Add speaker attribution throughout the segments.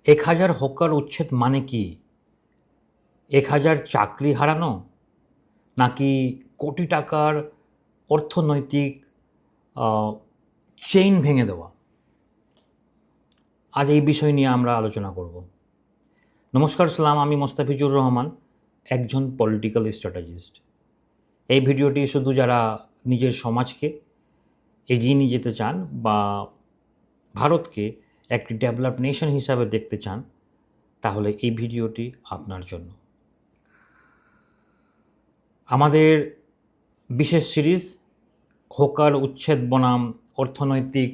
Speaker 1: 1000 hawker উচ্ছেদ মানে কি? 1000 চাকরি হারানো, নাকি কোটি টাকার অর্থনৈতিক চেইন ভেঙে দেওয়া? আজ এই বিষয় নিয়ে আমরা আলোচনা করব। নমস্কার সালাম, আমি মোস্তাফিজুর রহমান, একজন পলিটিক্যাল স্ট্র্যাটেজিস্ট। এই ভিডিওটি শুধু যারা নিজের সমাজকে এগিয়ে নিয়ে যেতে চান বা ভারতকে একটি ডেভেলপড নেশন হিসাবে দেখতে চান, তাহলে এই ভিডিওটি আপনার জন্য। আমাদের বিশেষ সিরিজ হকার উচ্ছেদ বনাম অর্থনৈতিক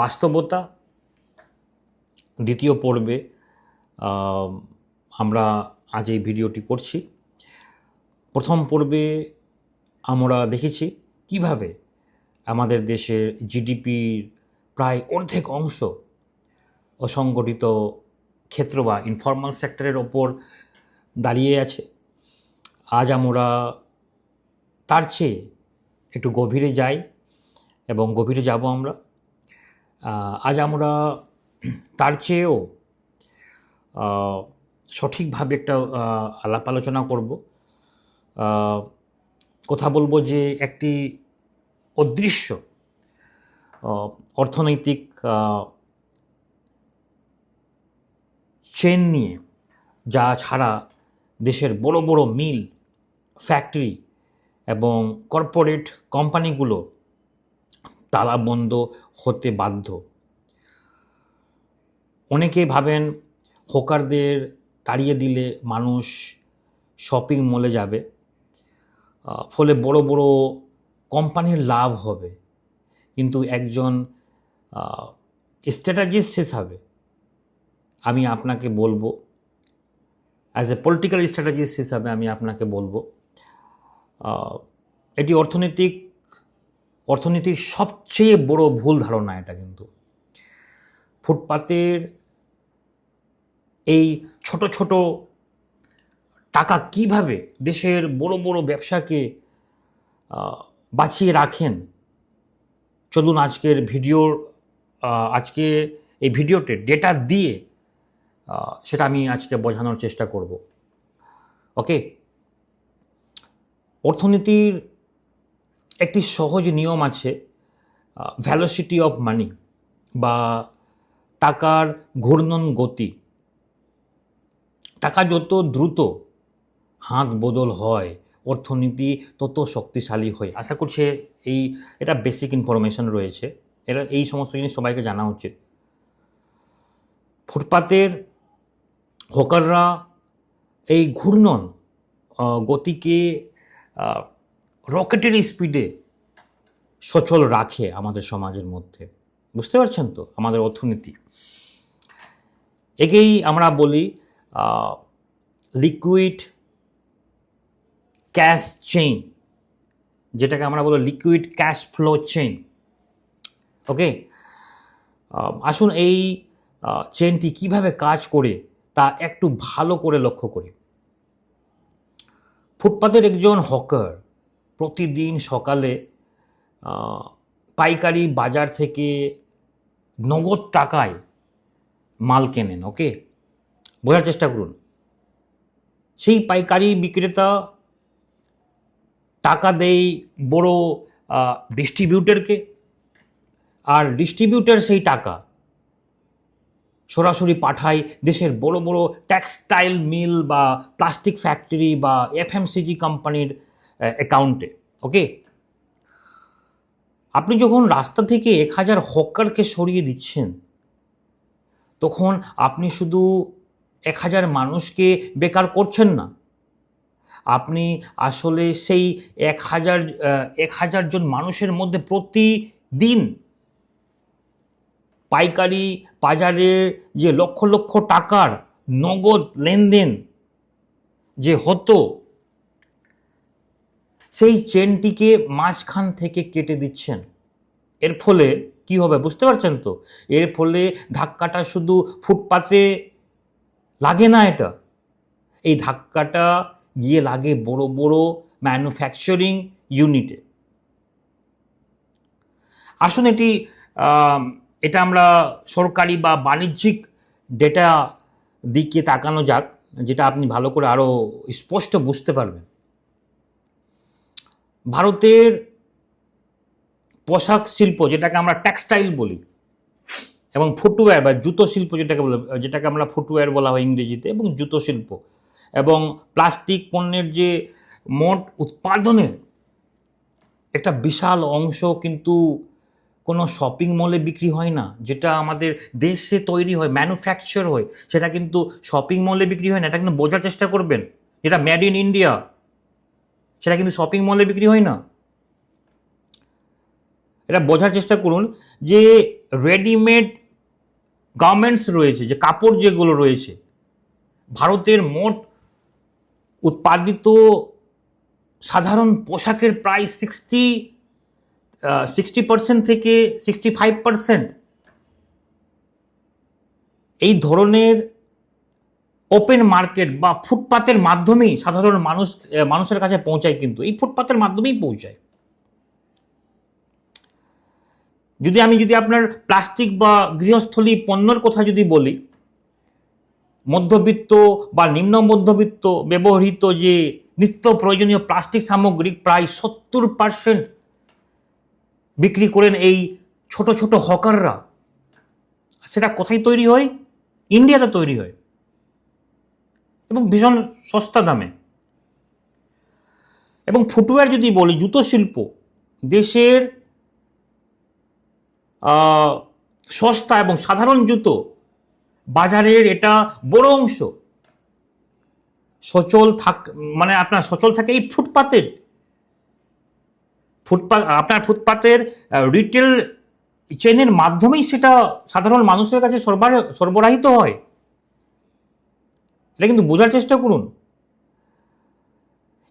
Speaker 1: বাস্তবতা, দ্বিতীয় পর্বে আমরা আজ এই ভিডিওটি করছি। প্রথম পর্বে আমরা দেখেছি কিভাবে আমাদের দেশের জিডিপির প্রায় অর্ধেক অংশ অসংগঠিত ক্ষেত্র বা ইনফর্মাল সেক্টরের ওপর দাঁড়িয়ে আছে। আজ আমরা তার চেয়ে একটু গভীরে যাই এবং গভীরে যাব আমরা। আজ আমরা তার চেয়েও সঠিকভাবে একটা আলাপ আলোচনা করব। কথা বলবো যে একটি অদৃশ্য অর্থনৈতিক চেন নিয়ে, যা ছাড়া দেশের বড় বড় মিল, ফ্যাক্টরি এবং কর্পোরেট কোম্পানিগুলো তালাবন্ধ হতে বাধ্য। অনেকে ভাবেন হকারদের তাড়িয়ে দিলে মানুষ শপিং মলে যাবে, ফলে বড় বড় কোম্পানির লাভ হবে। কিন্তু একজন স্ট্র্যাটেজিস্ট হিসাবে আমি আপনাকে বলবো, অ্যাজ এ পলিটিক্যাল স্ট্র্যাটেজিস্ট হিসাবে আমি আপনাকে বলবো, এটি অর্থনীতির সবচেয়ে বড় ভুল ধারণা। এটা কিন্তু ফুটপাতের এই ছোট ছোট টাকা কিভাবে দেশের বড় বড় ব্যবসাকে বাঁচিয়ে রাখেন, চলুন আজকে এই ভিডিওতে ডেটা দিয়ে সেটা আমি আজকে বোঝানোর চেষ্টা করব। ওকে, অর্থনীতির একটি সহজ নিয়ম আছে, ভ্যালোসিটি অফ মানি বা টাকার ঘূর্ণন গতি। টাকা যত দ্রুত হাত বদল হয়, অর্থনীতি তত শক্তিশালী হয়। আশা করছি এটা বেসিক ইনফরমেশন রয়েছে, এই সমস্ত জিনিস সবাইকে জানা উচিত। ফুটপাতের হকাররা এই ঘূর্ণন গতিকে রকেটের স্পিডে সচল রাখে আমাদের সমাজের মধ্যে। বুঝতে পারছেন তো আমাদের অর্থনীতি? একেই আমরা বলি লিকুইড ক্যাশ চেইন, যেটাকে আমরা বলি লিকুইড ক্যাশ ফ্লো চেইন। ওকে, আসুন এই চেইনটি কিভাবে কাজ করে তা একটু ভালো করে লক্ষ্য করি। ফুটপাতের একজন হকার প্রতিদিন সকালে পাইকারি বাজার থেকে নগদ টাকায় মাল কেনেন। ওকে, বোঝার চেষ্টা করুন। সেই পাইকারি বিক্রেতা টাকা দেয় বড় ডিস্ট্রিবিউটরকে, আর ডিস্ট্রিবিউটর সেই টাকা সরাসরি পাঠায় দেশের বড় বড় টেক্সটাইল মিল বা প্লাস্টিক ফ্যাক্টরি বা এফএমসিজি কোম্পানির অ্যাকাউন্টে। ওকে, আপনি যখন রাস্তা থেকে 1000 হকারকে সরিয়ে দিচ্ছেন, তখন আপনি শুধু 1000 মানুষকে বেকার করছেন না, আপনি আসলে সেই 1000 জন মানুষের মধ্যে প্রতিদিন পাইকারি বাজারে যে লক্ষ লক্ষ টাকার নগদ লেনদেন যে হতো, সেই চেনটিকে মাঝখান থেকে কেটে দিচ্ছেন। এর ফলে কি হবে বুঝতে পারছেন তো? এর ফলে ধাক্কাটা শুধু ফুটপাতে লাগে না, এই ধাক্কাটা গিয়ে লাগে বড় বড় ম্যানুফ্যাকচারিং ইউনিটে। আসুন এটি এটা আমরা সরকারি বা বাণিজ্যিক ডেটা দিকে তাকানো যাক, যেটা আপনি ভালো করে আরও স্পষ্ট বুঝতে পারবেন। ভারতের পোশাক শিল্প, যেটাকে আমরা টেক্সটাইল বলি, এবং ফুটওয়্যার বা জুতো শিল্প যেটাকে আমরা ফুটওয়্যার বলা হয় ইংরেজিতে, এবং জুতো শিল্প এবং প্লাস্টিক পণ্যের যে মোট উৎপাদনের একটা বিশাল অংশ কিন্তু কোনো শপিং মলে বিক্রি হয় না। যেটা আমাদের দেশে তৈরি হয়, ম্যানুফ্যাকচার হয়, সেটা কিন্তু শপিং মলে বিক্রি হয় না। এটা কিন্তু বোঝার চেষ্টা করবেন। যেটা মেড ইন ইন্ডিয়া, সেটা কিন্তু শপিং মলে বিক্রি হয় না। এটা বোঝার চেষ্টা করুন যে রেডিমেড গার্মেন্টস রয়েছে, যে কাপড় যেগুলো রয়েছে, ভারতের মোট উৎপাদিত সাধারণ পোশাকের প্রায় 60% থেকে 65% এই ধরনের ওপেন মার্কেট বা ফুটপাতের মাধ্যমেই সাধারণ মানুষের কাছে পৌঁছায়। কিন্তু এই ফুটপাতের মাধ্যমেই পৌঁছায়। যদি আপনার প্লাস্টিক বা গৃহস্থলী পণ্যের কথা যদি বলি, মধ্যবিত্ত বা নিম্ন মধ্যবিত্ত ব্যবহৃত যে নিত্য প্রয়োজনীয় প্লাস্টিক সামগ্রী প্রায় 70% বিক্রি করেন এই ছোট ছোট হকাররা। সেটা কোথায় তৈরি হয়? ইন্ডিয়াতে তৈরি হয়, এবং ভীষণ সস্তা দামে। এবং ফুটওয়্যার যদি বলি, জুতো শিল্প, দেশের সস্তা এবং সাধারণ জুতো বাজারের এটা বড় অংশ আপনার সচল থাকে এই ফুটপাতের রিটেল চেনের মাধ্যমেই সেটা সাধারণ মানুষের কাছে সরবরাহিত হয়। এটা কিন্তু বোঝার চেষ্টা করুন।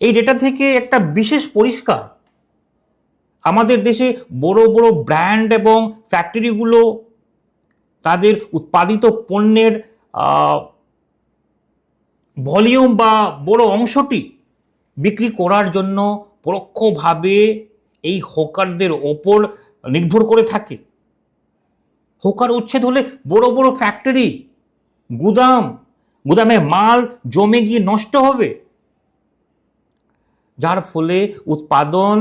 Speaker 1: এই ডেটা থেকে একটা বিশেষ পরিষ্কার, আমাদের দেশে বড় বড় ব্র্যান্ড এবং ফ্যাক্টরিগুলো তাদের উৎপাদিত পণ্যের ভলিউম বা বড় অংশটি বিক্রি করার জন্য পরোক্ষভাবে এই হকারদের ওপর নির্ভর করে থাকে। হকার উচ্ছেদ হলে বড় বড় ফ্যাক্টরি, গুদামে মাল জমে গিয়ে নষ্ট হবে, যার ফলে উৎপাদন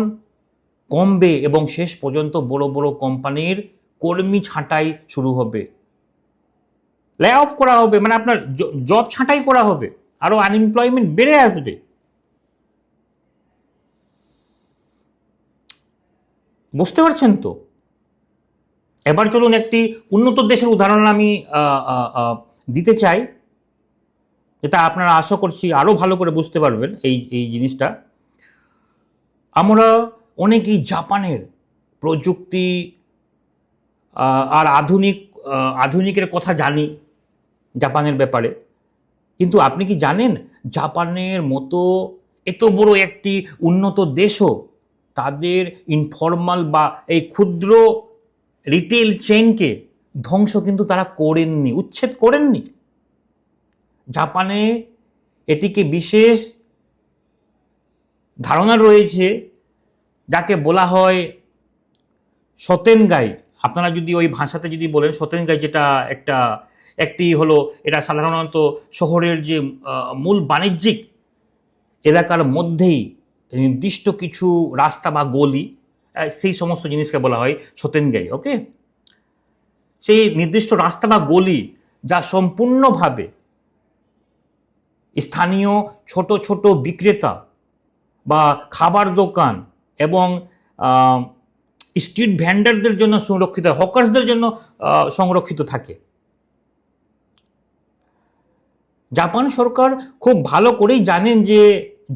Speaker 1: কমবে এবং শেষ পর্যন্ত বড় বড় কোম্পানির কর্মী ছাঁটাই শুরু হবে, লে অফ করা হবে, মানে আপনার জব ছাঁটাই করা হবে, আরো আনএমপ্লয়মেন্ট বেড়ে আসবে। বুঝতে পারছেন তো? এবার চলুন একটি উন্নত দেশের উদাহরণ আমি দিতে চাই, এটা আপনারা আশা করছি আরো ভালো করে বুঝতে পারবেন এই জিনিসটা। আমরা অনেকেই জাপানের প্রযুক্তি আর আধুনিকের কথা জানি, জাপানের ব্যাপারে। কিন্তু আপনি কি জানেন, জাপানের মতো এত বড় একটি উন্নত দেশও তাদের ইনফর্মাল বা এই ক্ষুদ্র রিটেল চেইনকে ধ্বংস কিন্তু তারা করেননি, উচ্ছেদ করেননি। জাপানে এটিকে বিশেষ ধারণা রয়েছে, যাকে বলা হয় শতেনগাই। আপনারা যদি ওই ভাষাতে যদি বলেন শতেনগাই, যেটা একটি হলো, এটা সাধারণত শহরের যে মূল বাণিজ্যিক এলাকার মধ্যেই নির্দিষ্ট কিছু রাস্তা বা গলি, সেই সমস্ত জিনিসকে বলা হয় শতেনগাই। ওকে, সেই নির্দিষ্ট রাস্তা বা গলি যা সম্পূর্ণভাবে স্থানীয় ছোট ছোট বিক্রেতা বা খাবার দোকান এবং স্ট্রিট ভেন্ডারদের জন্য সংরক্ষিত, হকার্সদের জন্য সংরক্ষিত থাকে। জাপান সরকার খুব ভালো করেই জানেন যে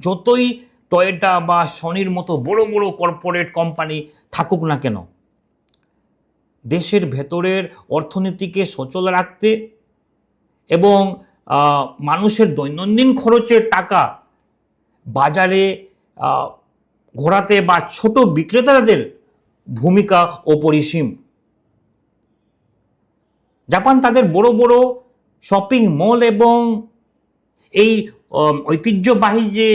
Speaker 1: যতই টয়োটা বা সনির মতো বড় বড় কর্পোরেট কোম্পানি থাকুক না কেন, দেশের ভেতরের অর্থনীতিকে সচল রাখতে এবং মানুষের দৈনন্দিন খরচের টাকা বাজারে ঘোরাতে বা ছোট বিক্রেতাদের ভূমিকা অপরিসীম। জাপান তাদের বড় বড় শপিং মল এবং এই ঐতিহ্যবাহী যে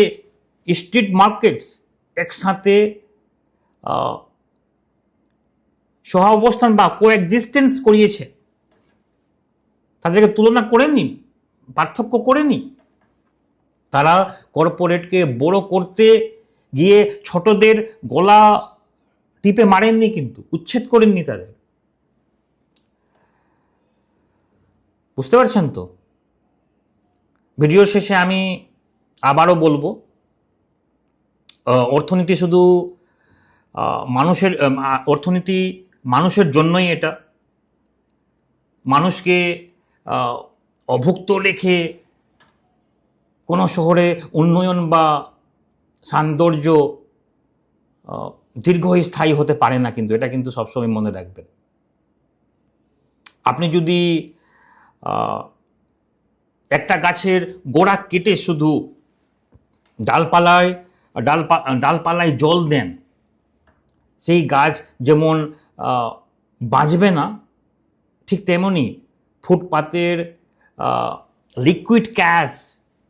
Speaker 1: স্ট্রিট মার্কেটস একসাথে সহাবস্থান বা কোএক্সিস্টেন্স করিয়েছে, তাদেরকে তুলনা করেনি, পার্থক্য করেনি। তারা কর্পোরেটকে বড় করতে গিয়ে ছোটদের গলা টিপে মারেননি, কিন্তু উচ্ছেদ করেননি তাদের। বুঝতে পারছেন তো? ভিডিওর শেষে আমি আবারও বলবো, অর্থনীতি মানুষের জন্যই এটা। মানুষকে অভুক্ত রেখে কোনো শহরে উন্নয়ন বা সৌন্দর্য দীর্ঘস্থায়ী হতে পারে না, কিন্তু এটা কিন্তু সবসময় মনে রাখবেন। আপনি যদি একটা গাছের গোড়া কেটে শুধু ডালপালায় জল দেন, সেই গাছ যেমন বাঁচবে না, ঠিক তেমনি ফুটপাতের লিকুইড ক্যাশ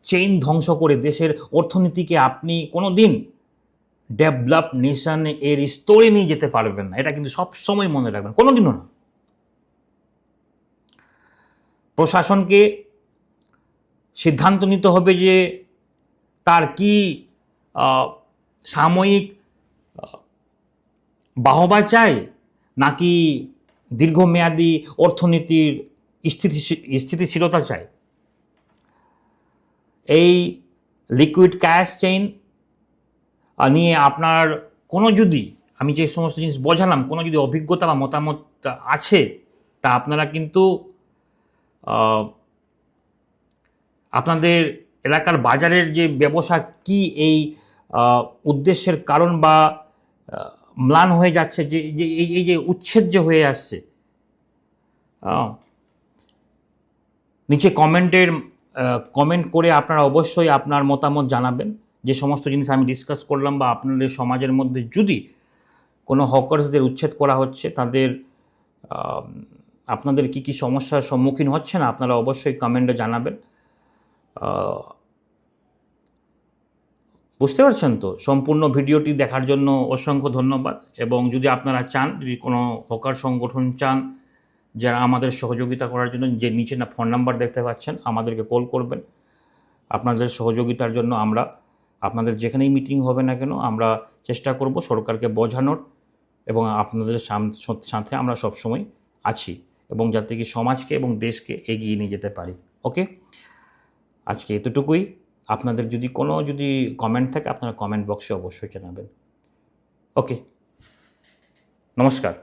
Speaker 1: চেইন ধ্বংস করে দেশের অর্থনীতিকে আপনি কোনো দিন ডেভেলপ নেশন এর স্তরে নিয়ে যেতে পারবেন না। এটা কিন্তু সবসময় মনে রাখবেন, কোনোদিনও না। প্রশাসনকে সিদ্ধান্ত নিতে হবে যে তার কি সাময়িক বাহবা চাই, নাকি দীর্ঘমেয়াদী অর্থনীতির স্থিতিশীলতা চাই। এই লিকুইড ক্যাশ চেইন নিয়ে আপনার কোনো যদি, আমি যে সমস্ত জিনিস বোঝালাম, কোনো যদি অভিজ্ঞতা বা মতামত আছে, তা আপনারা কিন্তু আপনাদের এলাকার বাজারের যে ব্যবসা কি এই উদ্দেশ্যের কারণ বা ম্লান হয়ে যাচ্ছে, যে এই যে উচ্ছেদ যে হয়ে আসছে, নিচে কমেন্ট করে আপনারা অবশ্যই আপনার মতামত জানাবেন। যে সমস্ত জিনিস আমি ডিসকাস করলাম, বা আপনাদের সমাজের মধ্যে যদি কোনো হকার্সদের উচ্ছেদ করা হচ্ছে, আপনাদের কি সমস্যার সম্মুখীন হচ্ছে না, আপনারা অবশ্যই কমেন্টে জানাবেন। বুঝতে পারছেন তো? সম্পূর্ণ ভিডিওটি দেখার জন্য অসংখ্য ধন্যবাদ। এবং যদি আপনারা চান, যদি কোনো হকার সংগঠন চান যারা আমাদের সহযোগিতা করার জন্য, যে নিচে না ফোন নাম্বার দেখতে পাচ্ছেন, আমাদেরকে কল করবেন। আপনাদের সহযোগিতার জন্য আমরা, আপনাদের যেখানেই মিটিং হবে না কেন, আমরা চেষ্টা করব সরকারকে বোঝানোর, এবং আপনাদের সাথে আমরা সবসময় আছি, এবং যাতে কি সমাজকে এবং দেশকে এগিয়ে নিয়ে যেতে পারি। ওকে, আজকে এতটুকুই। আপনাদের যদি কোনো কমেন্ট থাকে, আপনারা কমেন্ট বক্সে অবশ্যই জানাবেন। ওকে, নমস্কার।